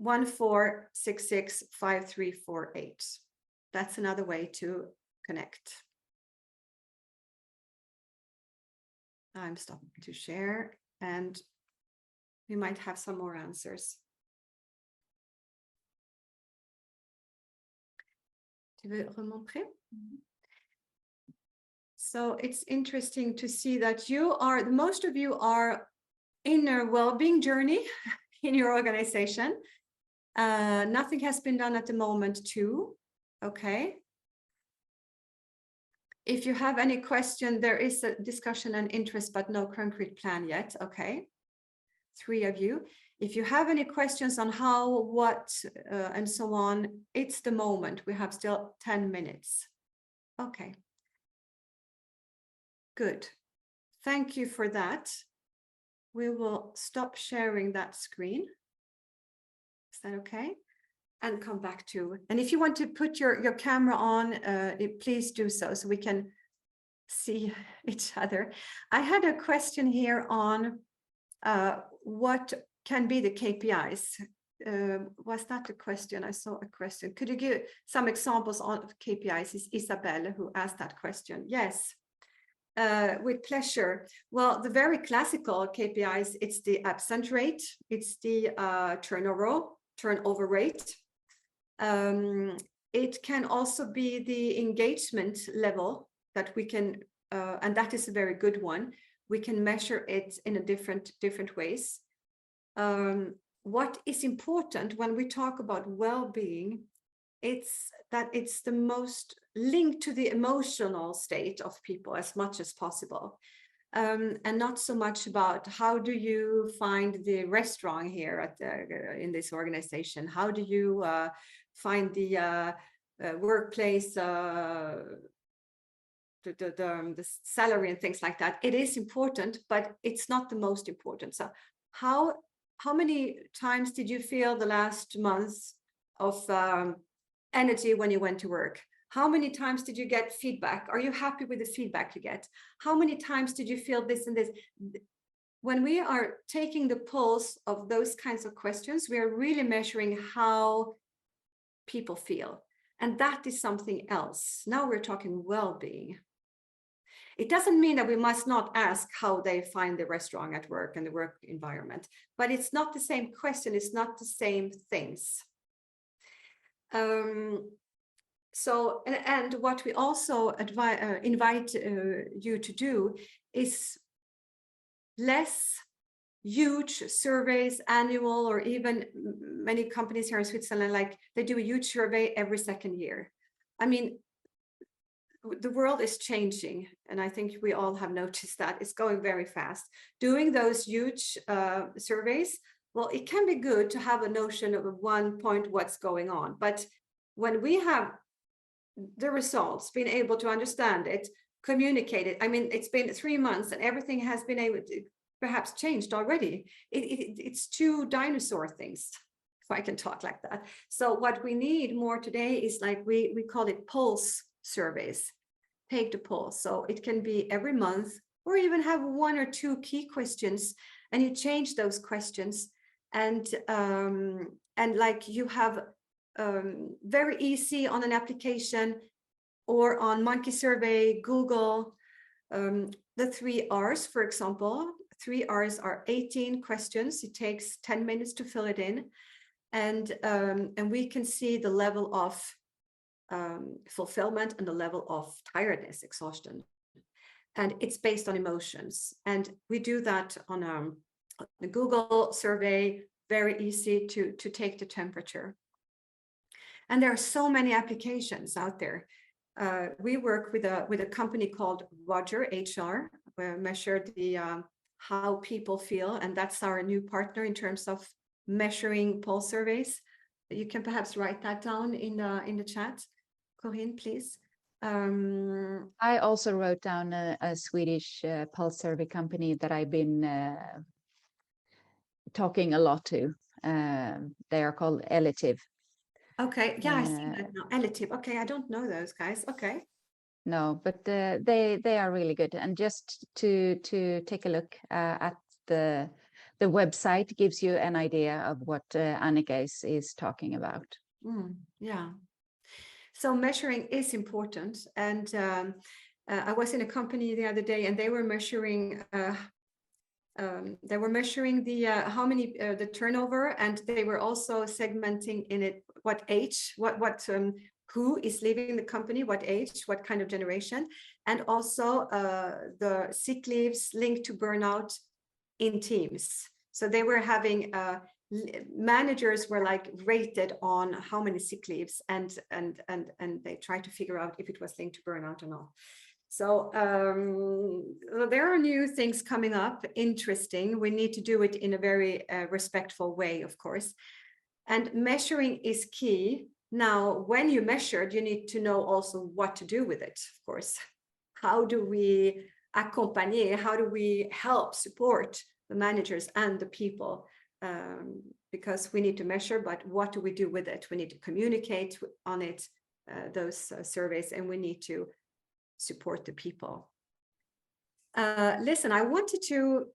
14665348. That's another way to connect. I'm stopping to share and we might have some more answers. Tu veux remontrer? So it's interesting to see that most of you are in a well-being journey in your organization. Nothing has been done at the moment too. Okay. If you have any question, there is a discussion and interest, but no concrete plan yet. Okay. 3 of you. If you have any questions on how, what, and so on, it's the moment. We have still 10 minutes. Okay. Good. Thank you for that. we will stop sharing that screen. Is that okay? And come back to, and if you want to put your camera on, please do so we can see each other. I had a question here on what can be the KPIs. Was that the question? I saw a question. Could you give some examples of KPIs? It's Isabelle who asked that question. Yes, with pleasure. Well, the very classical KPIs, it's the absent rate, it's the turnover rate. It can also be the engagement level that we can, and that is a very good one. We can measure it in a different ways. What is important when we talk about well-being, it's that it's the most linked to the emotional state of people as much as possible. And not so much about how do you find the restaurant here at in this organization? How do you find the workplace, the salary and things like that? It is important, but it's not the most important. So how many times did you feel the last months of energy when you went to work? How many times did you get feedback? Are you happy with the feedback you get? How many times did you feel this and this? When we are taking the pulse of those kinds of questions, we are really measuring how people feel. And that is something else. Now we're talking well-being. It doesn't mean that we must not ask how they find the restaurant at work and the work environment, but it's not the same question. It's not the same things. So, and what we also invite you to do is less huge surveys, annual, or even many companies here in Switzerland, like they do a huge survey every second year. I mean, the world is changing, and I think we all have noticed that it's going very fast. Doing those huge surveys, well, it can be good to have a notion of at one point what's going on, but when we have the results, being able to understand it, communicate it. I mean, it's been 3 months and everything has been able to perhaps changed already. It's two dinosaur things, if I can talk like that. So what we need more today is like, we call it pulse surveys, take the pulse. So it can be every month, or even have 1 or 2 key questions, and you change those questions, and like you have very easy on an application or on Monkey Survey, Google, the 3 R's, for example. 3 R's are 18 questions. It takes 10 minutes to fill it in. And we can see the level of fulfillment and the level of tiredness, exhaustion. And it's based on emotions. And we do that on a Google survey, very easy to take the temperature. And there are so many applications out there. We work with a company called Roger HR, where we measure the how people feel, and that's our new partner in terms of measuring pulse surveys. You can perhaps write that down in the chat, Corinne, please. I also wrote down a Swedish pulse survey company that I've been talking a lot to. They are called Elative. Okay, yeah, I see that now. Elative. Okay, I don't know those guys. Okay. No, but they are really good. And just to take a look at the website gives you an idea of what Annika is talking about. Yeah. So measuring is important. And I was in a company the other day, and they were measuring the how many the turnover, and they were also segmenting in it what age, who is leaving the company, what age, what kind of generation, and also the sick leaves linked to burnout in teams. So they were having managers were like rated on how many sick leaves, and they tried to figure out if it was linked to burnout or not. So there are new things coming up, interesting. We need to do it in a very respectful way, of course. And measuring is key. Now, when you measured, you need to know also what to do with it, of course. How do we accompagner? How do we help support the managers and the people, because we need to measure, but what do we do with it? We need to communicate on it, those surveys, and we need to support the people. Listen, I want to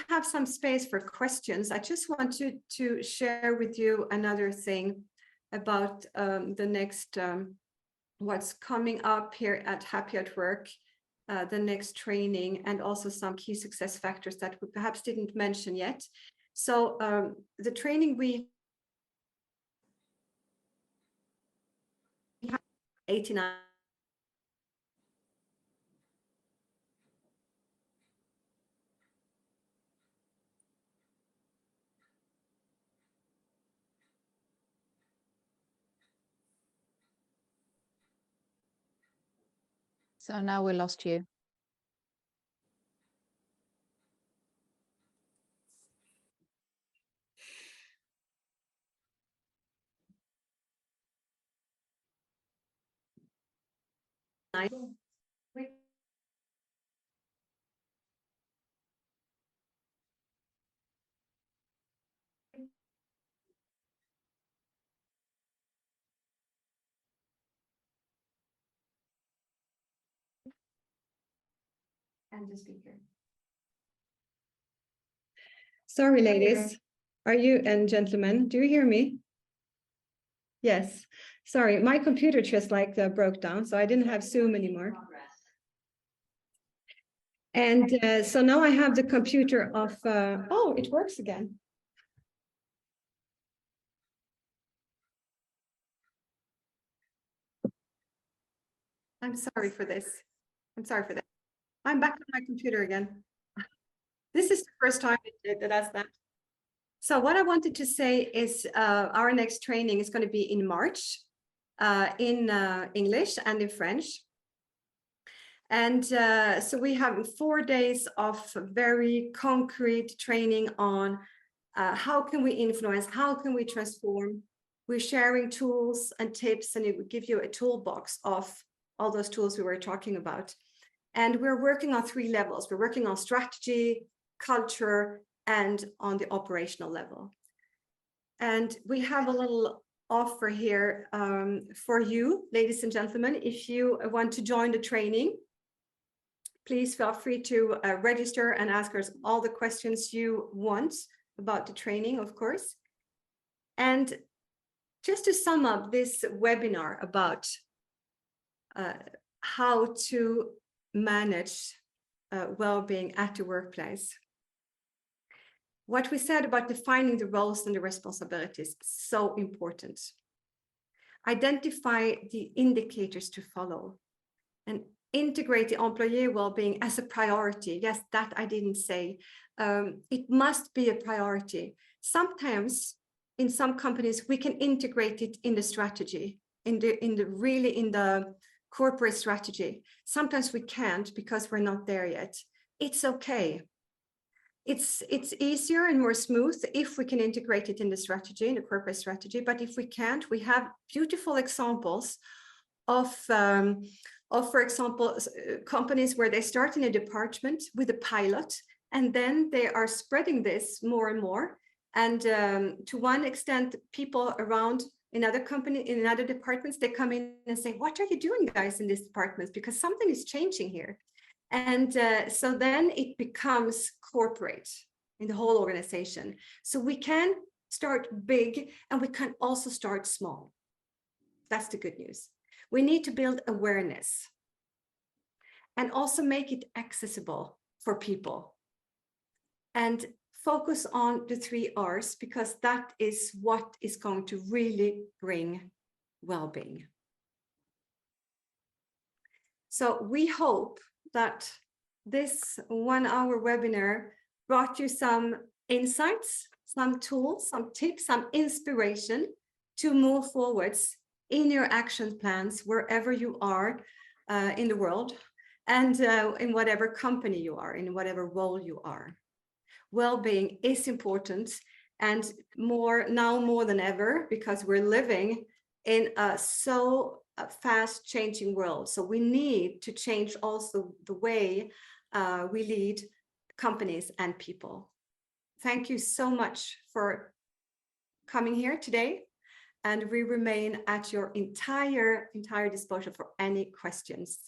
have some space for questions. I just want to share with you another thing about the next, what's coming up here at Happy at Work, the next training, and also some key success factors that we perhaps didn't mention yet. So the training we have 89. So now we lost you. And the speaker. Sorry, ladies. Are you and gentlemen, do you hear me? Yes. Sorry, my computer just like broke down, so I didn't have Zoom anymore. And so now I have the computer of, oh, it works again. I'm sorry for this. I'm sorry for that. I'm back on my computer again. This is the first time it does that. So what I wanted to say is our next training is going to be in March in English and in French. And so we have 4 days of very concrete training on how can we influence, how can we transform. We're sharing tools and tips, and it will give you a toolbox of all those tools we were talking about. And we're working on 3 levels. We're working on strategy, culture, and on the operational level. And we have a little offer here for you, ladies and gentlemen. If you want to join the training, please feel free to register and ask us all the questions you want about the training, of course. And just to sum up this webinar about how to manage well-being at the workplace. What we said about defining the roles and the responsibilities is so important. Identify the indicators to follow and integrate the employee well-being as a priority. Yes, that I didn't say. It must be a priority. Sometimes in some companies, we can integrate it in the strategy, in the corporate strategy. Sometimes we can't because we're not there yet. It's okay. It's easier and more smooth if we can integrate it in the strategy, in the corporate strategy. But if we can't, we have beautiful examples of, for example, companies where they start in a department with a pilot, and then they are spreading this more and more. And to one extent, people around in other companies, in other departments, they come in and say, "What are you doing, guys, in these departments? Because something is changing here." And so then it becomes corporate in the whole organization. So we can start big and we can also start small. That's the good news. We need to build awareness and also make it accessible for people. And focus on the 3 R's, because that is what is going to really bring well-being. So we hope that this 1-hour webinar brought you some insights, some tools, some tips, some inspiration to move forwards in your action plans wherever you are in the world, and in whatever company you are, in whatever role you are. Well-being is important, and more than ever, because we're living in a so fast changing world. So we need to change also the way we lead companies and people. Thank you so much for coming here today, and we remain at your entire disposal for any questions.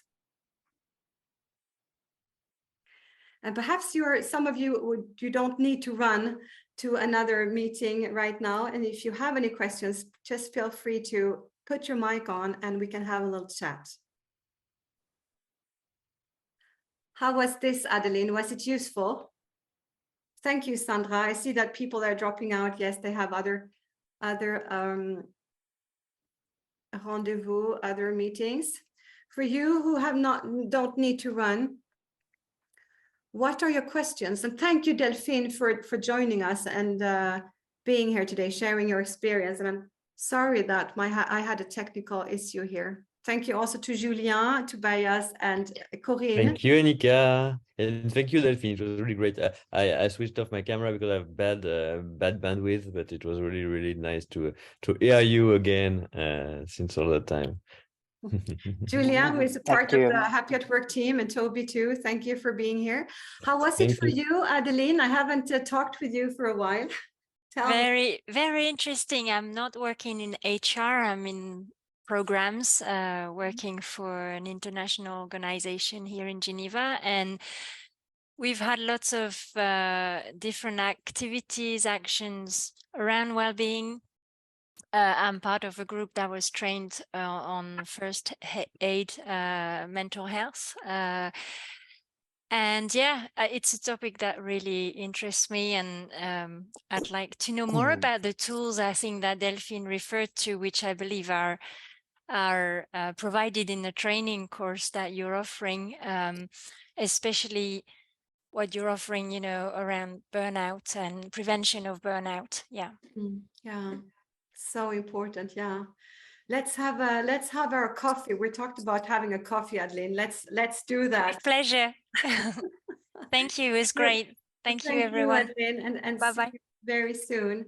And perhaps some of you don't need to run to another meeting right now, and if you have any questions, just feel free to put your mic on and we can have a little chat. How was this, Adeline? Was it useful? Thank you, Sandra. I see that people are dropping out. Yes, they have other rendezvous, other meetings. For you who don't need to run, what are your questions? And thank you, Delphine, for joining us and being here today, sharing your experience. And I'm sorry that I had a technical issue here. Thank you also to Julien, Tobias, and Corinne. Thank you, Annika. And thank you, Delphine. It was really great. I switched off my camera because I have bad bandwidth, but it was really, really nice to hear you again since all that time. Julia, who is a part of the Happy at Work team, and Toby too. Thank you for being here. How was it for you, Adeline? I haven't talked with you for a while. Very, very interesting. I'm not working in HR. I'm in programs, working for an international organization here in Geneva, and we've had lots of different activities, actions around well-being. I'm part of a group that was trained on first aid, mental health. And yeah, it's a topic that really interests me, and I'd like to know more about the tools I think that Delphine referred to, which I believe are provided in the training course that you're offering, especially what you're offering, you know, around burnout and prevention of burnout. Yeah. Yeah, so important. Yeah. Let's have our coffee. We talked about having a coffee, Adeline. Let's do that. With pleasure. Thank you. It was great. Thank you, everyone. Adeline, and bye-bye. see you very soon.